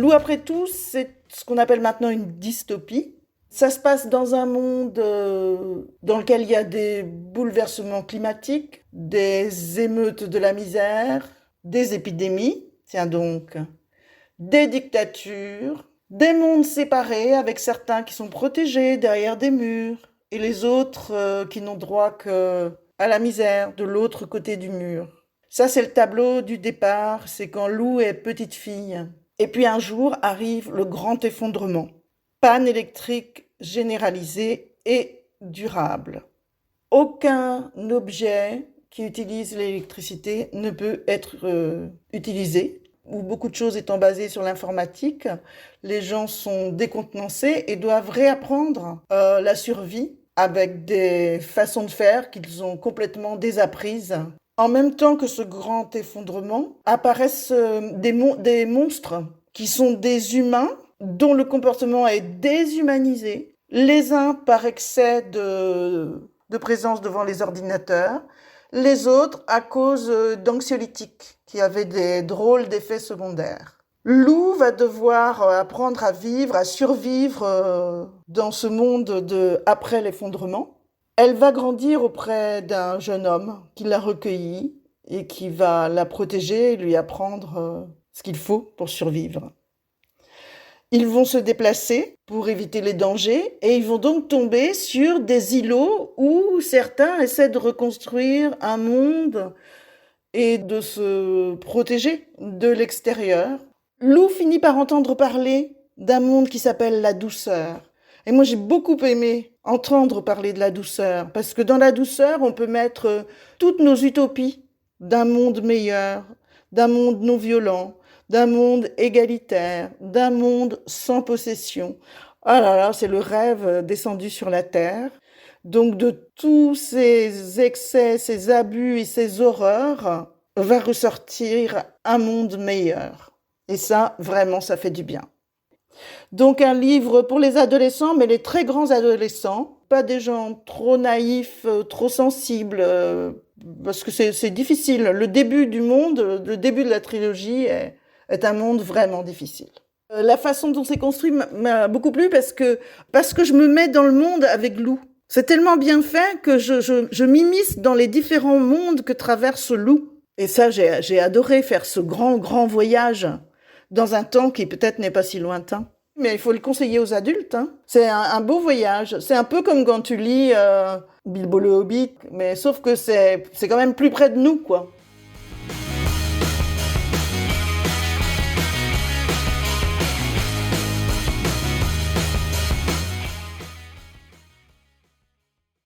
Loup après tout, c'est ce qu'on appelle maintenant une dystopie. Ça se passe dans un monde dans lequel il y a des bouleversements climatiques, des émeutes de la misère, des épidémies, tiens donc, des dictatures, des mondes séparés avec certains qui sont protégés derrière des murs et les autres qui n'ont droit que à la misère de l'autre côté du mur. Ça, c'est le tableau du départ, c'est quand Lou est petite fille. Et puis un jour arrive le grand effondrement. Panne électrique généralisée et durable. Aucun objet qui utilise l'électricité ne peut être utilisé. Où beaucoup de choses étant basées sur l'informatique, les gens sont décontenancés et doivent réapprendre la survie avec des façons de faire qu'ils ont complètement désapprises. En même temps que ce grand effondrement, apparaissent des monstres qui sont des humains dont le comportement est déshumanisé, les uns par excès de présence devant les ordinateurs, les autres à cause d'anxiolytiques qui avaient des drôles d'effets secondaires. Lou va devoir apprendre à vivre, à survivre dans ce monde après l'effondrement. Elle va grandir auprès d'un jeune homme qui l'a recueillie et qui va la protéger et lui apprendre ce qu'il faut pour survivre. Ils vont se déplacer pour éviter les dangers et ils vont donc tomber sur des îlots où certains essaient de reconstruire un monde et de se protéger de l'extérieur. Lou finit par entendre parler d'un monde qui s'appelle la douceur. Et moi, j'ai beaucoup aimé entendre parler de la douceur, parce que dans la douceur, on peut mettre toutes nos utopies d'un monde meilleur, d'un monde non violent, d'un monde égalitaire, d'un monde sans possession. Ah là là, c'est le rêve descendu sur la terre. Donc de tous ces excès, ces abus et ces horreurs, va ressortir un monde meilleur. Et ça, vraiment, ça fait du bien. Donc un livre pour les adolescents, mais les très grands adolescents, pas des gens trop naïfs, trop sensibles, parce que c'est difficile. Le début du monde, le début de la trilogie est un monde vraiment difficile. La façon dont c'est construit m'a beaucoup plu parce que je me mets dans le monde avec Lou. C'est tellement bien fait que je m'immisce dans les différents mondes que traverse Lou. Et ça, j'ai adoré faire ce grand voyage dans un temps qui peut-être n'est pas si lointain. Mais il faut le conseiller aux adultes. Hein. C'est un beau voyage. C'est un peu comme quand tu lis Bilbo le Hobbit, mais sauf que c'est quand même plus près de nous, quoi.